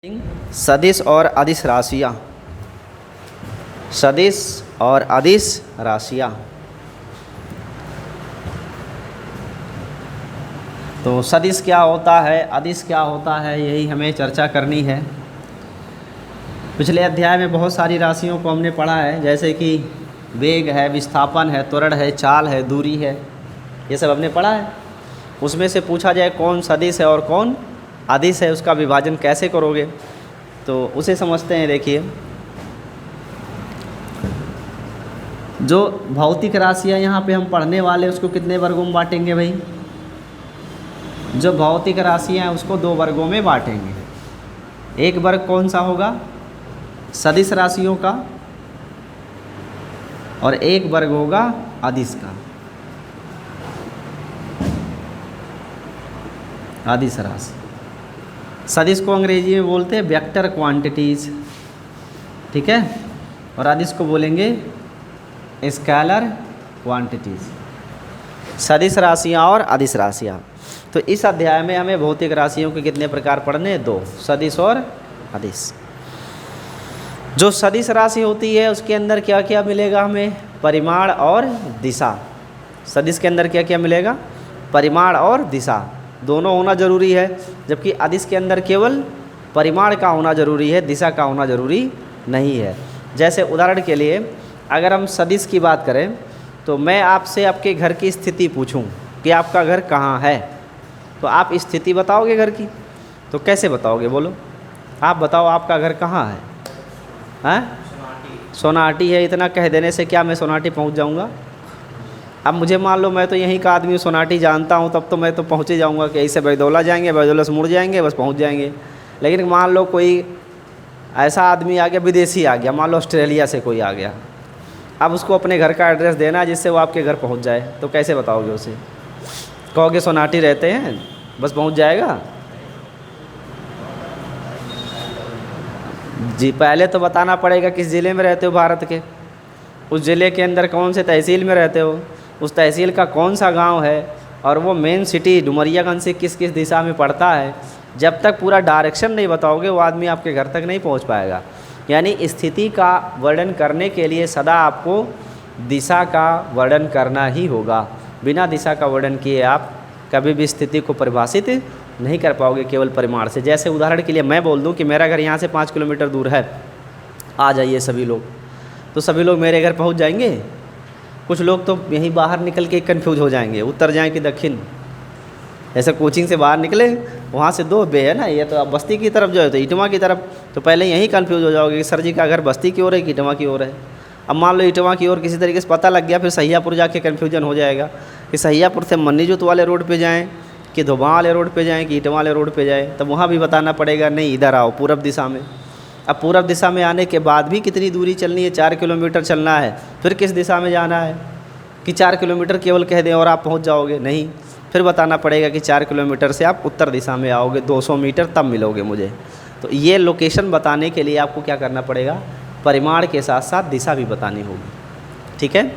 सदिश और अदिश राशियाँ। सदिश और अदिश राशियाँ। तो सदिश क्या होता है, अदिश क्या होता है, यही हमें चर्चा करनी है। पिछले अध्याय में बहुत सारी राशियों को हमने पढ़ा है, जैसे कि वेग है, विस्थापन है, त्वरण है, चाल है, दूरी है, ये सब हमने पढ़ा है। उसमें से पूछा जाए कौन सदिश है और कौन अदिश है, उसका विभाजन कैसे करोगे, तो उसे समझते हैं। देखिए, जो भौतिक राशियाँ यहाँ पे हम पढ़ने वाले उसको कितने वर्गों में बांटेंगे भाई? जो भौतिक राशियाँ हैं उसको दो वर्गों में बांटेंगे। एक वर्ग कौन सा होगा? सदिश राशियों का, और एक वर्ग होगा अदिश का, अदिश राशि। सदिश को अंग्रेजी में बोलते हैं वेक्टर क्वांटिटीज़, ठीक है, और अदिश को बोलेंगे स्केलर क्वांटिटीज़। सदिश राशियाँ और अदिश राशियाँ। तो इस अध्याय में हमें भौतिक राशियों के कितने प्रकार पढ़ने हैं? दो, सदिश और अदिश। जो सदिश राशि होती है उसके अंदर क्या क्या मिलेगा हमें? परिमाण और दिशा। सदिश के अंदर क्या क्या मिलेगा? परिमाण और दिशा, दोनों होना जरूरी है, जबकि अदिश के अंदर केवल परिमाण का होना जरूरी है, दिशा का होना जरूरी नहीं है। जैसे उदाहरण के लिए अगर हम सदिश की बात करें तो मैं आपसे आपके घर की स्थिति पूछूं कि आपका घर कहाँ है, तो आप स्थिति बताओगे घर की? तो कैसे बताओगे, बोलो? आप बताओ आपका घर कहाँ है? हैं? सोनाटी है। इतना कह देने से क्या मैं सोनाटी पहुंच जाऊंगा? अब मुझे मान लो मैं तो यहीं का आदमी सोनाटी जानता हूं, तब तो मैं तो पहुँच ही जाऊंगा कि ऐसे बैदौला जाएंगे, बैदौला से मुड़ जाएंगे, बस पहुंच जाएंगे। लेकिन मान लो कोई ऐसा आदमी आ गया, विदेशी आ गया, मान लो ऑस्ट्रेलिया से कोई आ गया, अब उसको अपने घर का एड्रेस देना है जिससे वो आपके घर पहुँच जाए, तो कैसे बताओगे उसे? कहोगे सोनाटी रहते हैं, बस पहुँच जाएगा? जी, पहले तो बताना पड़ेगा किस ज़िले में रहते हो भारत के, उस ज़िले के अंदर कौन से तहसील में रहते हो, उस तहसील का कौन सा गांव है, और वो मेन सिटी डुमरियागंज से किस किस दिशा में पड़ता है। जब तक पूरा डायरेक्शन नहीं बताओगे वो आदमी आपके घर तक नहीं पहुंच पाएगा। यानी स्थिति का वर्णन करने के लिए सदा आपको दिशा का वर्णन करना ही होगा। बिना दिशा का वर्णन किए आप कभी भी स्थिति को परिभाषित नहीं कर पाओगे केवल परिमाण से। जैसे उदाहरण के लिए मैं बोल दूं कि मेरा घर यहाँ से 5 किलोमीटर दूर है, आ जाइए सभी लोग, तो सभी लोग मेरे घर पहुँच जाएंगे? कुछ लोग तो यहीं बाहर निकल के कंफ्यूज हो जाएंगे, उत्तर जाएं कि दक्षिण। ऐसे कोचिंग से बाहर निकले, वहाँ से 2 बे है ना, ये तो अब बस्ती की तरफ जो है तो इटवा की तरफ, तो पहले यहीं कंफ्यूज हो जाओगे कि सर जी का घर बस्ती की ओर है कि इटवा की ओर है। अब मान लो इटवा की ओर किसी तरीके से पता लग गया, फिर सहियापुर जाके कन्फ्यूजन हो जाएगा कि सहियापुर से मन्नीजोत वाले रोड पे जाएं कि धोबा वाले रोड पे जाएं कि इटवा वाले रोड पे जाएं। तब वहाँ भी बताना पड़ेगा नहीं इधर आओ पूरब दिशा में। अब पूरब दिशा में आने के बाद भी कितनी दूरी चलनी है? 4 किलोमीटर चलना है। फिर किस दिशा में जाना है कि 4 किलोमीटर केवल कह दें और आप पहुँच जाओगे? नहीं, फिर बताना पड़ेगा कि 4 किलोमीटर से आप उत्तर दिशा में आओगे, 200 मीटर तब मिलोगे मुझे। तो ये लोकेशन बताने के लिए आपको क्या करना पड़ेगा? परिमाण के साथ साथ दिशा भी बतानी होगी, ठीक है।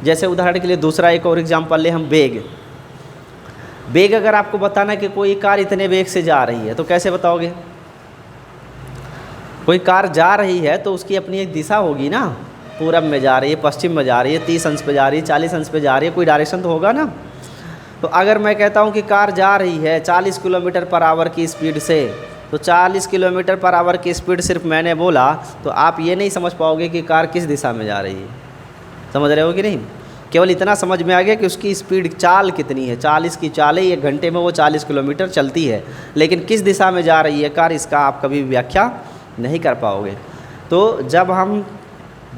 जैसे उदाहरण के लिए दूसरा एक और एग्जाम्पल ले हम, वेग। वेग अगर आपको बताना कि कोई कार इतने वेग से जा रही है तो कैसे बताओगे? कोई कार जा रही है तो उसकी अपनी एक दिशा होगी ना, पूरब में जा रही है, पश्चिम में जा रही है, 30 अंश पे जा रही है, 40 अंश पे जा रही है, कोई डायरेक्शन तो होगा ना। तो अगर मैं कहता हूँ कि कार जा रही है 40 किलोमीटर पर आवर की स्पीड से, तो 40 किलोमीटर पर आवर की स्पीड सिर्फ मैंने बोला तो आप ये नहीं समझ पाओगे कि कार किस दिशा में जा रही है। समझ रहे हो कि नहीं? केवल इतना समझ में आ गया कि उसकी स्पीड, चाल कितनी है, 40 की चाल है, 1 घंटे में वो 40 किलोमीटर चलती है, लेकिन किस दिशा में जा रही है कार, इसका आप कभी व्याख्या नहीं कर पाओगे। तो जब हम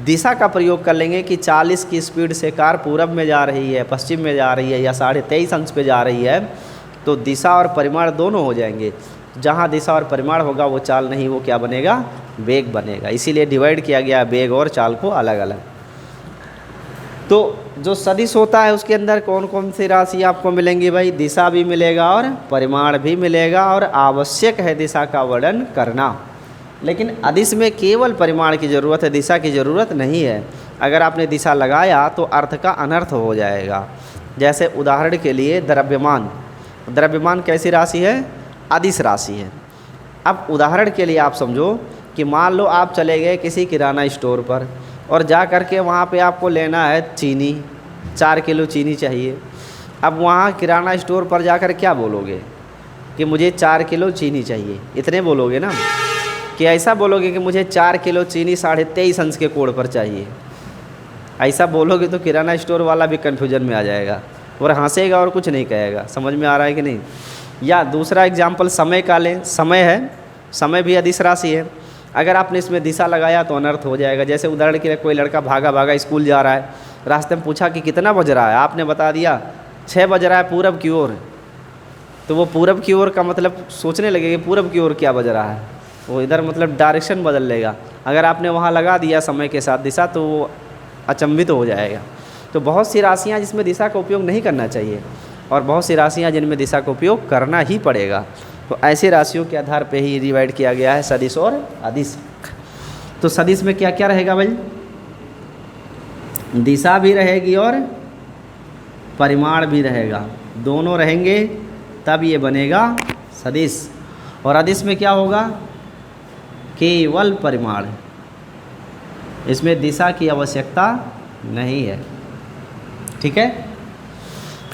दिशा का प्रयोग कर लेंगे कि 40 की स्पीड से कार पूरब में जा रही है, पश्चिम में जा रही है, या 23.5 अंश पे जा रही है, तो दिशा और परिमाण दोनों हो जाएंगे। जहाँ दिशा और परिमाण होगा वो चाल नहीं, वो क्या बनेगा? वेग बनेगा। इसीलिए डिवाइड किया गया वेग और चाल को अलग अलग। तो जो सदिश होता है उसके अंदर कौन कौन सी राशि आपको मिलेंगी भाई? दिशा भी मिलेगा और परिमाण भी मिलेगा, और आवश्यक है दिशा का वर्णन करना। लेकिन अदिश में केवल परिमाण की ज़रूरत है, दिशा की ज़रूरत नहीं है। अगर आपने दिशा लगाया तो अर्थ का अनर्थ हो जाएगा। जैसे उदाहरण के लिए द्रव्यमान। द्रव्यमान कैसी राशि है? अदिश राशि है। अब उदाहरण के लिए आप समझो कि मान लो आप चले गए किसी किराना स्टोर पर और जा कर के वहाँ पे आपको लेना है चीनी, 4 किलो चीनी चाहिए। अब वहाँ किराना स्टोर पर जाकर क्या बोलोगे कि मुझे 4 किलो चीनी चाहिए, इतने बोलोगे ना? कि ऐसा बोलोगे कि मुझे 4 किलो चीनी 23.5 अंश के कोड पर चाहिए? ऐसा बोलोगे तो किराना स्टोर वाला भी कन्फ्यूजन में आ जाएगा और हंसेगा और कुछ नहीं कहेगा। समझ में आ रहा है कि नहीं? या दूसरा एग्जाम्पल समय का लें। समय है, समय भी अदिश राशि है। अगर आपने इसमें दिशा लगाया तो अनर्थ हो जाएगा। जैसे उदाहरण के लिए कोई लड़का भागा भागा स्कूल जा रहा है, रास्ते में पूछा कि कितना बज रहा है, आपने बता दिया 6 बज रहा है पूरब की ओर, तो वो पूरब की ओर का मतलब सोचने लगेगा पूरब की ओर क्या बज रहा है, वो इधर मतलब डायरेक्शन बदल लेगा। अगर आपने वहाँ लगा दिया समय के साथ दिशा तो वो अचंभित हो जाएगा। तो बहुत सी राशियाँ जिसमें दिशा का उपयोग नहीं करना चाहिए और बहुत सी राशियाँ जिनमें दिशा का उपयोग करना ही पड़ेगा। तो ऐसी राशियों के आधार पे ही डिवाइड किया गया है सदिश और अदिश। तो सदिश में क्या क्या रहेगा भाई? दिशा भी रहेगी और परिमाण भी रहेगा, दोनों रहेंगे तब ये बनेगा सदिश। और अदिश में क्या होगा? केवल परिमाण, इसमें दिशा की आवश्यकता नहीं है। ठीक है।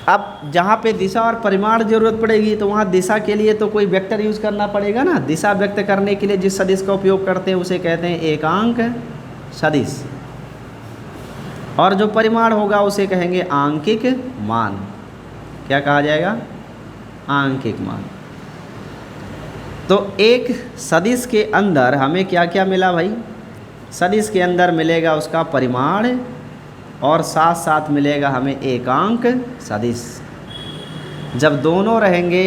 अब जहाँ पे दिशा और परिमाण ज़रूरत पड़ेगी तो वहाँ दिशा के लिए तो कोई वेक्टर यूज़ करना पड़ेगा ना। दिशा व्यक्त करने के लिए जिस सदिश का उपयोग करते हैं उसे कहते हैं एकांक सदिश, और जो परिमाण होगा उसे कहेंगे आंकिक मान। क्या कहा जाएगा? आंकिक मान। तो एक सदिश के अंदर हमें क्या क्या मिला भाई? सदिश के अंदर मिलेगा उसका परिमाण और साथ साथ मिलेगा हमें एकांक सदिश। जब दोनों रहेंगे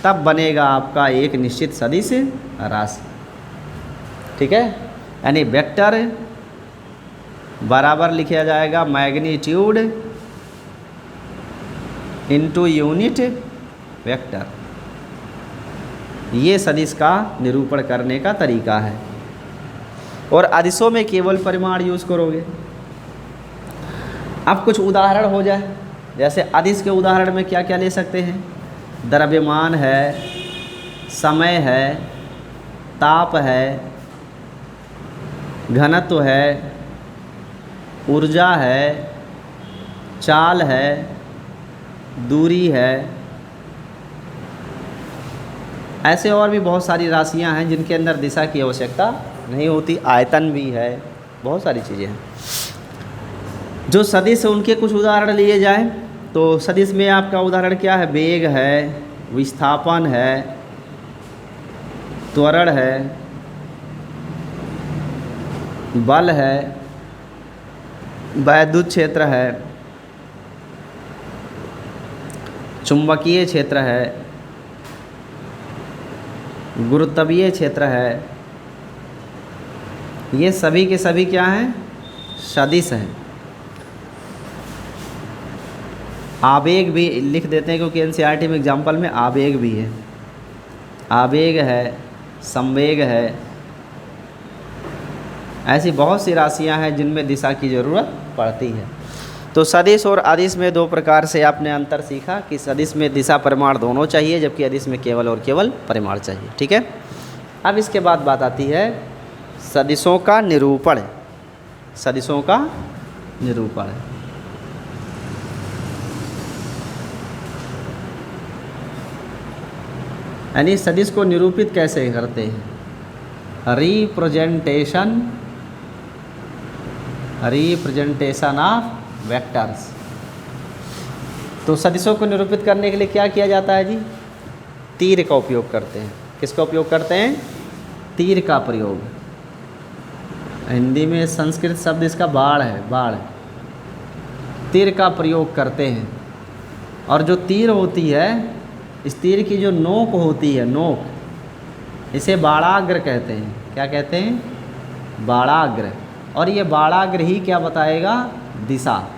तब बनेगा आपका एक निश्चित सदिश राशि। ठीक है। यानी वेक्टर बराबर लिखा जाएगा मैग्नीट्यूड इनटू यूनिट वेक्टर। ये सदिश का निरूपण करने का तरीका है। और अदिशों में केवल परिमाण यूज़ करोगे। अब कुछ उदाहरण हो जाए, जैसे अदिश के उदाहरण में क्या क्या ले सकते हैं? द्रव्यमान है, समय है, ताप है, घनत्व है, ऊर्जा है, चाल है, दूरी है। ऐसे और भी बहुत सारी राशियां हैं जिनके अंदर दिशा की आवश्यकता नहीं होती। आयतन भी है, बहुत सारी चीज़ें हैं। जो सदिश उनके कुछ उदाहरण लिए जाए तो सदिश में आपका उदाहरण क्या है? वेग है, विस्थापन है, त्वरण है, बल है, वैद्युत क्षेत्र है, चुंबकीय क्षेत्र है, गुरुत्वीय क्षेत्र है। ये सभी के सभी क्या हैं? सदिश हैं। आवेग भी लिख देते हैं क्योंकि एनसीईआरटी में एग्जाम्पल में आवेग भी है। आवेग है, संवेग है। ऐसी बहुत सी राशियां हैं जिनमें दिशा की ज़रूरत पड़ती है। तो सदिश और अदिश में दो प्रकार से आपने अंतर सीखा कि सदिश में दिशा परिमाण दोनों चाहिए जबकि अदिश में केवल और केवल परिमाण चाहिए। ठीक है। अब इसके बाद बात आती है सदिशों का निरूपण। सदिशों का निरूपण। यानी सदिश को निरूपित कैसे करते हैं? Representation of vectors. तो सदिशों को निरूपित करने के लिए क्या किया जाता है जी? तीर का उपयोग करते हैं। किसका उपयोग करते हैं? तीर का प्रयोग। हिंदी में संस्कृत शब्द इसका बाण है, बाण। तीर का प्रयोग करते हैं। और जो तीर होती है, इस तीर की जो नोक होती है, नोक, इसे बाणाग्र कहते हैं। क्या कहते हैं? बाणाग्र। और ये बाणाग्र ही क्या बताएगा? दिशा।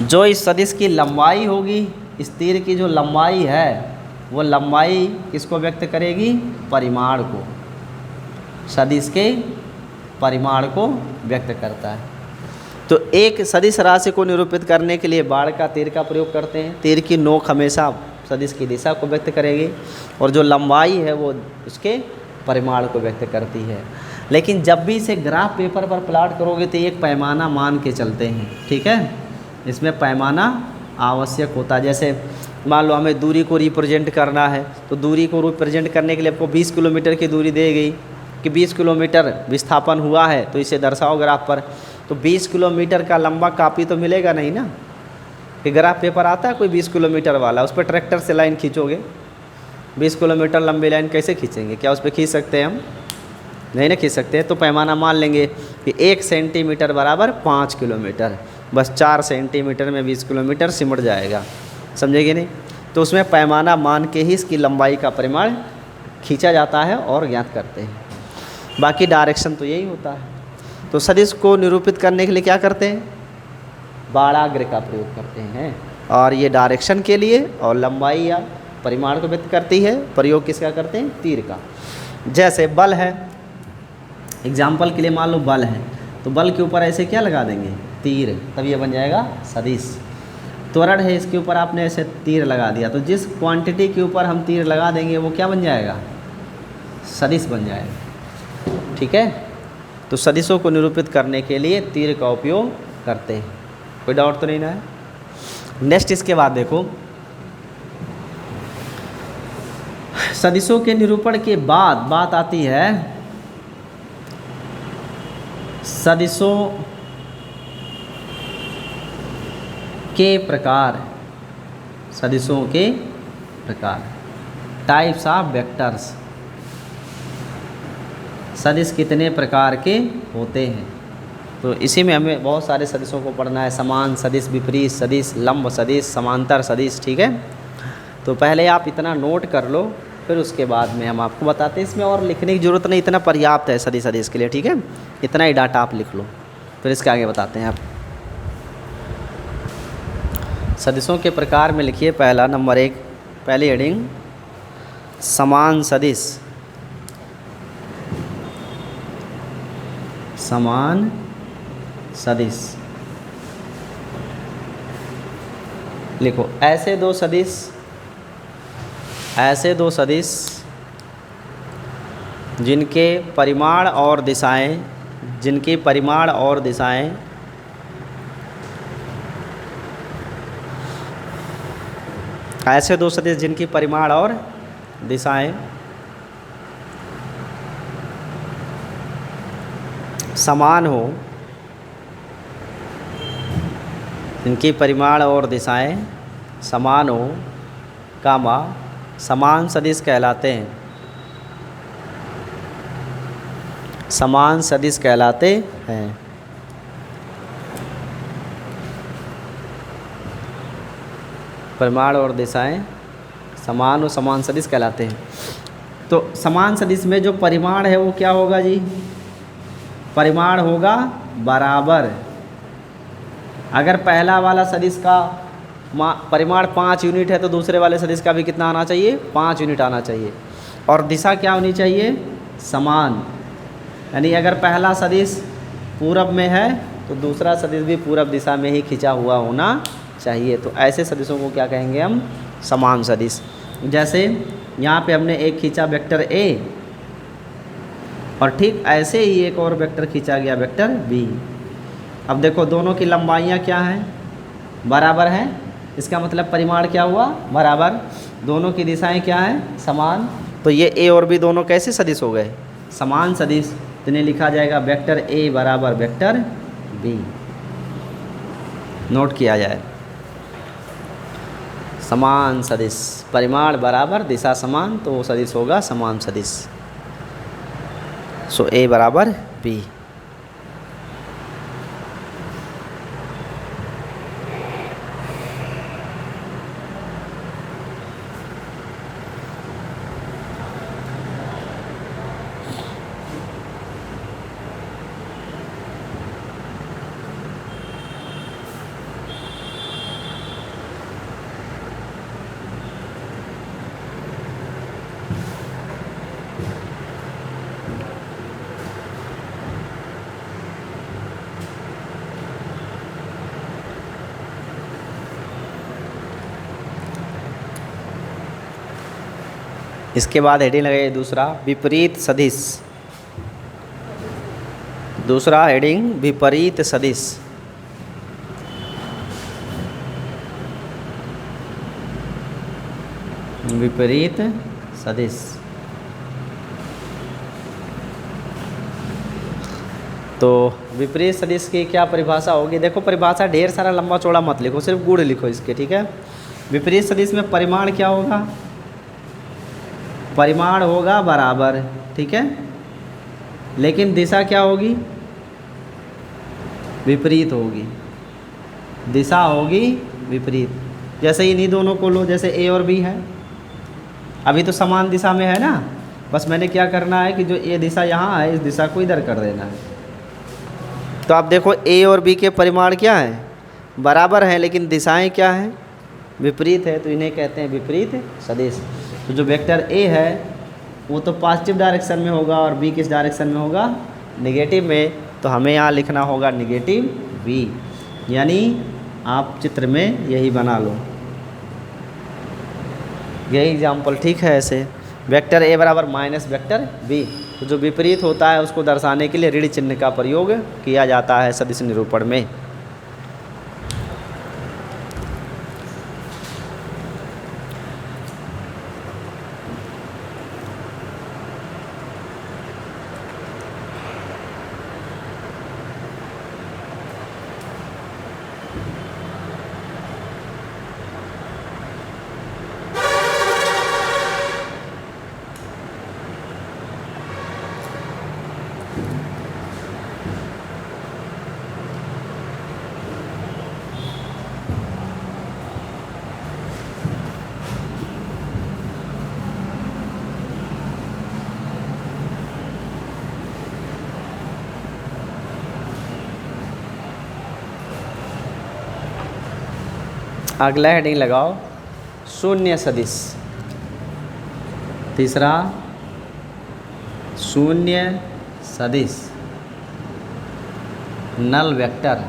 जो इस सदिश की लंबाई होगी, इस तीर की जो लंबाई है, वो लंबाई किसको व्यक्त करेगी? परिमाण को। सदिश के परिमाण को व्यक्त करता है। तो एक सदिश राशि को निरूपित करने के लिए बाण का तीर का प्रयोग करते हैं। तीर की नोक हमेशा सदिश की दिशा को व्यक्त करेगी, और जो लंबाई है वो उसके परिमाण को व्यक्त करती है। लेकिन जब भी इसे ग्राफ पेपर पर प्लॉट करोगे तो एक पैमाना मान के चलते हैं, ठीक है। इसमें पैमाना आवश्यक होता है। जैसे मान लो हमें दूरी को रिप्रेजेंट करना है, तो दूरी को रिप्रेजेंट करने के लिए आपको 20 किलोमीटर की दूरी दी गई कि 20 किलोमीटर विस्थापन हुआ है, तो इसे दर्शाओ ग्राफ पर। तो 20 किलोमीटर का लंबा कापी तो मिलेगा नहीं ना, कि ग्राफ पेपर आता है कोई 20 किलोमीटर वाला, उस पर ट्रैक्टर से लाइन खींचोगे, 20 किलोमीटर लंबी लाइन कैसे खींचेंगे? क्या उस पर खींच सकते हैं हम? नहीं ना खींच सकते। तो पैमाना मान लेंगे कि 1 सेंटीमीटर बराबर 5 किलोमीटर, बस 4 सेंटीमीटर में 20 किलोमीटर सिमट जाएगा, समझेंगे नहीं? तो उसमें पैमाना मान के ही इसकी लंबाई का परिमाण खींचा जाता है और ज्ञात करते हैं। बाकी डायरेक्शन तो यही होता है। तो सदिश को निरूपित करने के लिए क्या करते हैं? बाड़ाग्र का प्रयोग करते हैं, और ये डायरेक्शन के लिए, और लंबाई या परिमाण को व्यक्त करती है। प्रयोग किसका करते हैं? तीर का। जैसे बल है, एग्जाम्पल के लिए मान लो बल है, तो बल के ऊपर ऐसे क्या लगा देंगे? तीर, तब ये बन जाएगा सदिश। त्वरण है, इसके ऊपर आपने ऐसे तीर लगा दिया, तो जिस क्वांटिटी के ऊपर हम तीर लगा देंगे वो क्या बन जाएगा? सदिश बन जाएगा, ठीक है। तो सदिशों को निरूपित करने के लिए तीर का उपयोग करते हैं। कोई डाउट तो नहीं ना है? नेक्स्ट इसके बाद देखो, सदिशों के निरूपण के बाद बात आती है सदिशों के प्रकार। सदिशों के प्रकार, टाइप्स ऑफ वेक्टर्स। सदिश कितने प्रकार के होते हैं? तो इसी में हमें बहुत सारे सदिशों को पढ़ना है। समान सदिश, विपरीत सदिश, लंब सदिश, समांतर सदिश, ठीक है। तो पहले आप इतना नोट कर लो, फिर उसके बाद में हम आपको बताते हैं। इसमें और लिखने की ज़रूरत नहीं, इतना पर्याप्त है सदिश सदिश के लिए, ठीक है। इतना ही डाटा आप लिख लो, फिर इसके आगे बताते हैं आप। सदिशों के प्रकार में लिखिए पहला नंबर 1, पहली हेडिंग समान सदिश। समान सदिश लिखो। ऐसे दो सदिश जिनके परिमाण और दिशाएं ऐसे दो सदिश जिनकी परिमाण और दिशाएं समान हो, जिनकी परिमाण और दिशाएं समान हो, कामा समान सदिश कहलाते हैं। समान सदिश कहलाते हैं। परिमाण और दिशाएं समान और समान सदिश कहलाते हैं। तो समान सदिश में जो परिमाण है वो क्या होगा जी? परिमाण होगा बराबर। अगर पहला वाला सदिश का परिमाण 5 यूनिट है तो दूसरे वाले सदिश का भी कितना आना चाहिए? 5 यूनिट आना चाहिए। और दिशा क्या होनी चाहिए? समान। यानी अगर पहला सदिश पूरब में है तो दूसरा सदिश भी पूरब दिशा में ही खिंचा हुआ होना चाहिए। तो ऐसे सदिशों को क्या कहेंगे हम? समान सदिश। जैसे यहाँ पे हमने एक खींचा वेक्टर ए, और ठीक ऐसे ही एक और वेक्टर खींचा गया वेक्टर बी। अब देखो दोनों की लंबाइयाँ क्या हैं? बराबर हैं। इसका मतलब परिमाण क्या हुआ? बराबर। दोनों की दिशाएं क्या हैं? समान। तो ये ए और बी दोनों कैसे सदिश हो गए? समान सदिश। तो इन्हें लिखा जाएगा वेक्टर ए बराबर वेक्टर बी। नोट किया जाए। समान सदिश, परिमाण बराबर, दिशा समान, तो वो सदिश होगा समान सदिश। सो ए बराबर बी। इसके बाद हेडिंग लगाइए दूसरा विपरीत सदिश। दूसरा हेडिंग विपरीत सदिश। विपरीत सदिश। तो विपरीत सदिश की क्या परिभाषा होगी? देखो परिभाषा ढेर सारा लंबा चौड़ा मत लिखो, सिर्फ गुण लिखो इसके, ठीक है। विपरीत सदिश में परिमाण क्या होगा? परिमाण होगा बराबर, ठीक है, लेकिन दिशा क्या होगी? विपरीत होगी, दिशा होगी विपरीत। जैसे इन्हीं दोनों को लो, जैसे ए और बी है, अभी तो समान दिशा में है ना, बस मैंने क्या करना है कि जो ए दिशा यहाँ है इस दिशा को इधर कर देना है। तो आप देखो ए और बी के परिमाण क्या हैं? बराबर हैं, लेकिन दिशाएं क्या हैं? विपरीत है, तो इन्हें कहते हैं विपरीत सदिश। तो जो वेक्टर ए है वो तो पॉजिटिव डायरेक्शन में होगा और बी किस डायरेक्शन में होगा? नेगेटिव में। तो हमें यहाँ लिखना होगा नेगेटिव बी, यानी आप चित्र में यही बना लो, यही एग्जाम्पल, ठीक है। ऐसे वेक्टर ए बराबर माइनस वेक्टर बी, तो जो विपरीत होता है उसको दर्शाने के लिए ऋण चिन्ह का प्रयोग किया जाता है सदिश निरूपण में। अगला हेडिंग लगाओ शून्य सदिश। तीसरा शून्य सदिश, नल वेक्टर।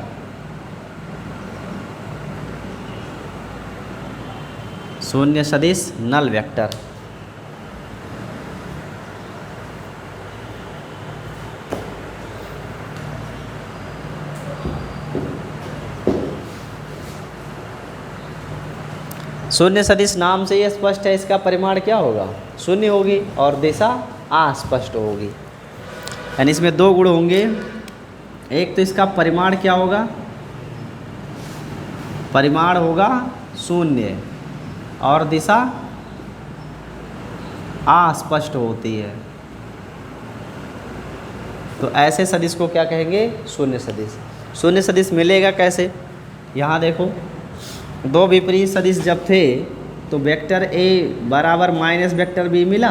शून्य सदिश नल वेक्टर। शून्य सदिश नाम से ये स्पष्ट है, इसका परिमाण क्या होगा? शून्य होगी और दिशा अस्पष्ट होगी, यानी इसमें दो गुण होंगे। एक तो इसका परिमाण क्या होगा? परिमाण होगा शून्य और दिशा अस्पष्ट होती है। तो ऐसे सदिश को क्या कहेंगे? शून्य सदिश। शून्य सदिश मिलेगा कैसे? यहाँ देखो, दो विपरीत सदिश जब थे तो वेक्टर ए बराबर माइनस वेक्टर बी मिला।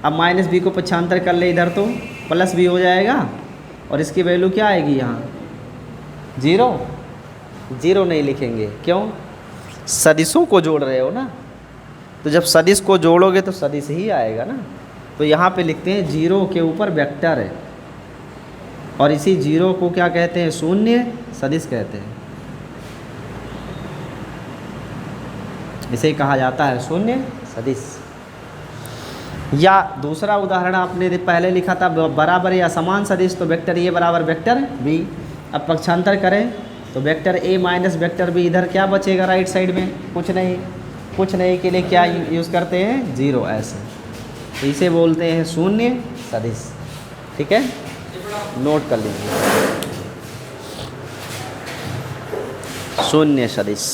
अब माइनस बी को पक्षांतर कर ले इधर तो प्लस बी हो जाएगा, और इसकी वैल्यू क्या आएगी? यहाँ जीरो। जीरो नहीं लिखेंगे, क्यों? सदिशों को जोड़ रहे हो ना, तो जब सदिश को जोड़ोगे तो सदिश ही आएगा ना। तो यहाँ पे लिखते हैं जीरो के ऊपर वेक्टर है, और इसी जीरो को क्या कहते हैं? शून्य सदिश कहते हैं। इसे कहा जाता है शून्य सदिश। या दूसरा उदाहरण आपने पहले लिखा था बराबर या समान सदिश, तो वेक्टर ए बराबर वेक्टर बी। अब पक्षांतर करें तो vector a minus vector b, इधर क्या बचेगा राइट साइड में? कुछ नहीं। कुछ नहीं के लिए क्या यूज़ करते हैं? जीरो। ऐसे तो इसे बोलते हैं शून्य सदिश, ठीक है, नोट कर लीजिए शून्य सदिश।